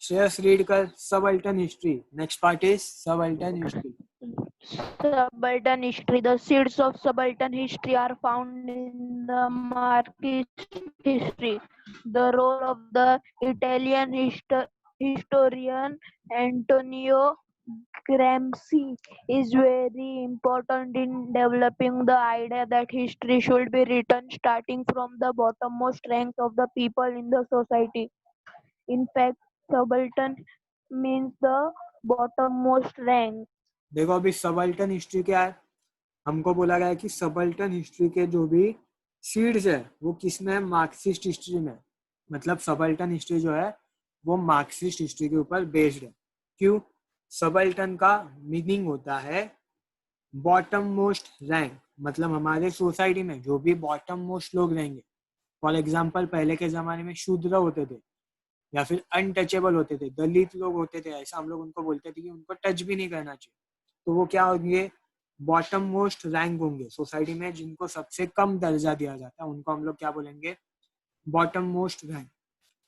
Shreyas read कर subaltern history. Next part is subaltern history. Subaltern history. The seeds of subaltern history are found in the Marxist history. The role of the Italian historian Antonio Gramsci is very important in developing the idea that history should be written starting from the bottommost ranks of the people in the society. In fact, subaltern means the bottommost rank. देखो अभी subaltern history क्या है. हमको बोला गया है कि subaltern history के जो भी सीड्स है वो किसमें है, मार्क्सिस्ट हिस्ट्री में. मतलब सबल्टन हिस्ट्री जो है वो मार्क्सिस्ट हिस्ट्री के ऊपर बेस्ड है. क्यों? सबल्टन का मीनिंग होता है बॉटम मोस्ट रैंक. मतलब हमारे सोसाइटी में जो भी बॉटम मोस्ट लोग रहेंगे, फॉर एग्जाम्पल पहले के जमाने में शूद्र होते थे या फिर अनटचेबल होते थे, दलित लोग होते थे, ऐसा हम लोग उनको बोलते थे कि उनको टच भी नहीं करना चाहिए. तो वो क्या होंगे, बॉटम मोस्ट रैंक होंगे सोसाइटी में. जिनको सबसे कम दर्जा दिया जाता है उनको हम लोग क्या बोलेंगे, बॉटम मोस्ट रैंक.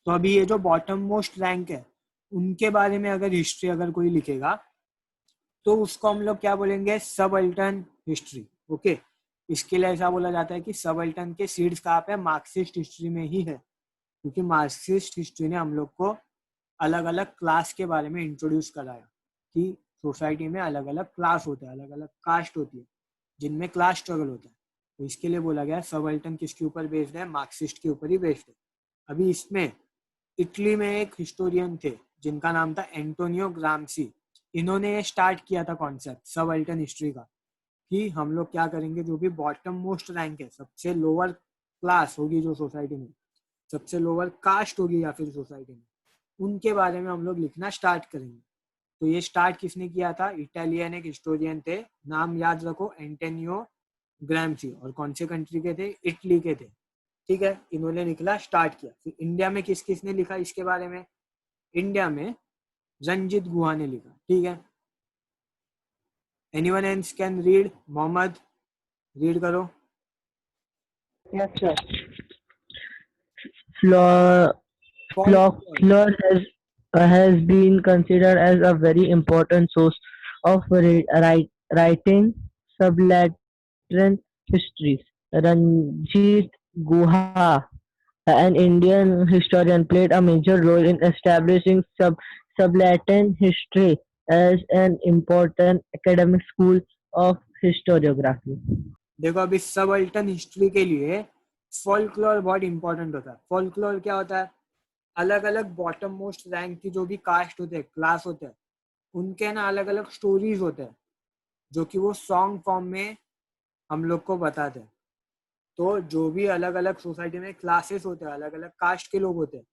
तो अभी ये जो बॉटम मोस्ट रैंक है उनके बारे में अगर हिस्ट्री अगर कोई लिखेगा तो उसको हम लोग क्या बोलेंगे, सबल्टन हिस्ट्री. ओके, इसके लिए ऐसा बोला जाता है कि सबल्टन के सीड्स कहाँ पे, मार्क्सिस्ट हिस्ट्री में ही है. क्योंकि मार्क्सिस्ट हिस्ट्री ने हम लोग को अलग अलग क्लास के बारे में इंट्रोड्यूस कराया कि सोसाइटी में अलग अलग क्लास होते हैं, अलग अलग कास्ट होती है जिनमें क्लास स्ट्रगल होता है. तो इसके लिए बोला गया सबल्टन किसके ऊपर बेस्ड है, मार्क्सिस्ट के ऊपर ही बेस्ड है. अभी इसमें इटली में एक हिस्टोरियन थे जिनका नाम था एंटोनियो ग्राम्सी. इन्होंने ये स्टार्ट किया था कॉन्सेप्ट सबल्टन हिस्ट्री का कि हम लोग क्या करेंगे, जो भी बॉटम मोस्ट रैंक है, सबसे लोअर क्लास होगी जो सोसाइटी में, सबसे लोअर कास्ट होगी या फिर सोसाइटी में, उनके बारे में हम लोग लिखना स्टार्ट करेंगे. तो ये स्टार्ट किसने किया था, इटालियन एक हिस्टोरियन थे, नाम याद रखो एंटोनियो ग्राम्सी. और कौन से कंट्री के थे, इटली के थे. ठीक है, इन्होंने लिखना स्टार्ट किया. फिर इंडिया में किस किसने लिखा इसके बारे में, इंडिया में रंजीत गुहा ने लिखा. ठीक है, anyone else can read, Mohammed read करो. Yes, sir. Folklore has been considered as a very important source of writing subaltern histories. Ranjit Guha, an Indian historian, played a major role in establishing subaltern history as an important academic school of historiography. देखो अभी subaltern history के लिए folklore बहुत important होता है. Folklore क्या होता है, अलग अलग बॉटम मोस्ट रैंक की जो भी कास्ट होते हैं, क्लास होते हैं, उनके ना अलग अलग स्टोरीज होते हैं जो कि वो सॉन्ग फॉर्म में हम लोग को बताते हैं. तो जो भी अलग अलग सोसाइटी में क्लासेस होते हैं, अलग अलग कास्ट के लोग होते हैं,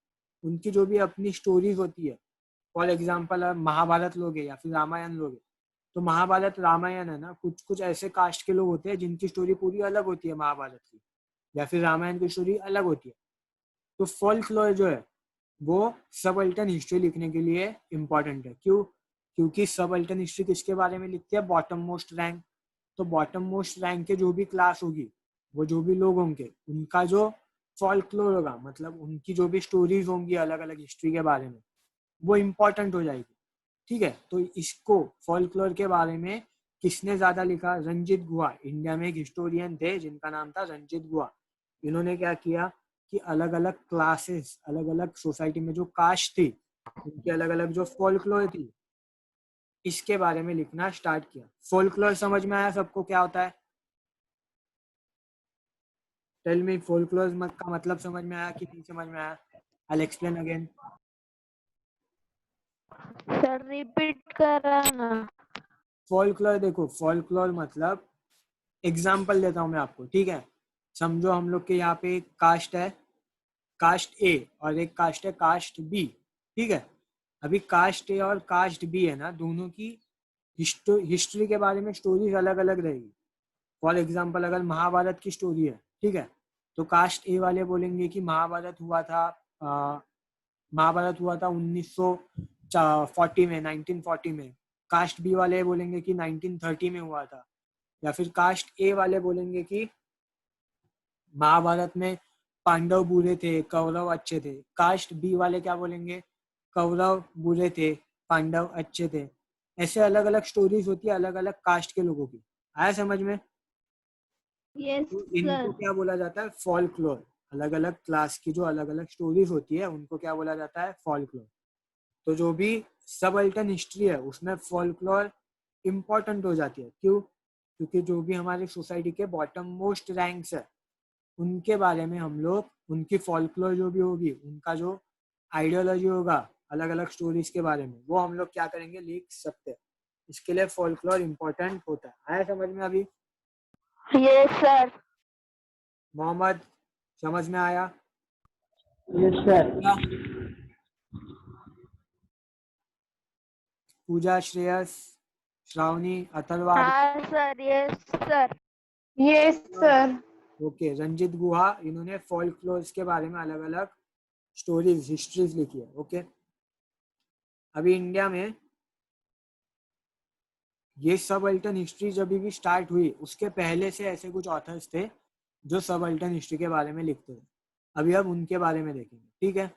उनकी जो भी अपनी स्टोरीज होती है. फॉर एग्जाम्पल महाभारत लोग है या फिर रामायण लोग है, तो महाभारत रामायण है ना, कुछ कुछ ऐसे कास्ट के लोग होते हैं जिनकी स्टोरी पूरी अलग होती है महाभारत की, या फिर रामायण की स्टोरी अलग होती है. तो फोल्कलोर जो है वो सबल्टन हिस्ट्री लिखने के लिए इम्पोर्टेंट है. क्यों? क्योंकि सबल्टन हिस्ट्री किसके बारे में लिखती है, बॉटम मोस्ट रैंक. तो बॉटम मोस्ट रैंक के जो भी क्लास होगी, वो जो भी लोग होंगे, उनका जो फोल्कलोर होगा, मतलब उनकी जो भी स्टोरीज होंगी अलग अलग हिस्ट्री के बारे में, वो इम्पोर्टेंट हो जाएगी. ठीक है, तो इसको फोल्कलोर के बारे में किसने ज्यादा लिखा, रंजीत गुहा. इंडिया में एक हिस्टोरियन थे जिनका नाम था रंजीत गुहा. इन्होंने क्या किया कि अलग अलग क्लासेस, अलग अलग सोसाइटी में जो कास्ट थी, उनकी अलग अलग जो फोल्कलोर थी, इसके बारे में लिखना स्टार्ट किया. फोल्कलोर समझ में आया सबको क्या होता है? टेल मी, फोल्कलोर का मतलब समझ में आया कि नहीं समझ में आया? I will explain again. Sir repeat करा ना. फोल्कलोर देखो, फोल्कलोर मतलब एग्जाम्पल देता हूँ मैं आपको. ठीक है, समझो हम लोग के यहाँ पे एक कास्ट है, कास्ट ए, और एक कास्ट है कास्ट बी. ठीक है, अभी कास्ट ए और कास्ट बी है ना, दोनों की हिस्ट्री के बारे में स्टोरीज अलग अलग रहेगी. फॉर एग्जाम्पल अगर महाभारत की स्टोरी है, ठीक है, तो कास्ट ए वाले बोलेंगे कि महाभारत हुआ था 1940 में, 1940 में. कास्ट बी वाले बोलेंगे कि 1930 में हुआ था. या फिर कास्ट ए वाले बोलेंगे कि महाभारत में पांडव बुरे थे, कौरव अच्छे थे. कास्ट बी वाले क्या बोलेंगे, कौरव बुरे थे, पांडव अच्छे थे। ऐसे अलग अलग स्टोरीज होती है अलग अलग कास्ट के लोगों की। आया समझ में? Yes, तो इनको sir. क्या बोला जाता है? फॉल्कलोर। अलग अलग क्लास की जो अलग अलग स्टोरीज होती है उनको क्या बोला जाता है? फॉल्कलोर। तो जो भी सबअल्टर्न हिस्ट्री है उसमें फॉल्कलोर इम्पोर्टेंट हो जाती है। क्यों? क्योंकि जो भी हमारी सोसाइटी के बॉटम मोस्ट रैंक्स है उनके बारे में हम लोग, उनकी फॉल्कलोर जो भी होगी, उनका जो आइडियोलॉजी होगा अलग अलग स्टोरीज के बारे में, वो हम लोग क्या करेंगे? लिख सकते हैं। इसके लिए फॉल्कलोर इम्पोर्टेंट होता है। आया समझ में अभी? Yes, sir. मोहम्मद, समझ में आया? Yes, sir. पूजा, पूजा, श्रेयस, श्रावणी, अथर्वा, हाँ sir. Yes, sir. Yes, sir. Okay, Ranjit Guha, इन्होंने फॉल्कलोर्स के बारे में अलग अलग स्टोरीज, हिस्ट्रीज लिखी है। ओके, अभी इंडिया में ये सबअल्टर्न हिस्ट्री जब भी स्टार्ट हुई उसके पहले से ऐसे कुछ ऑथर्स थे जो सबअल्टर्न हिस्ट्री के बारे में लिखते थे। अभी अब उनके बारे में देखेंगे, ठीक है?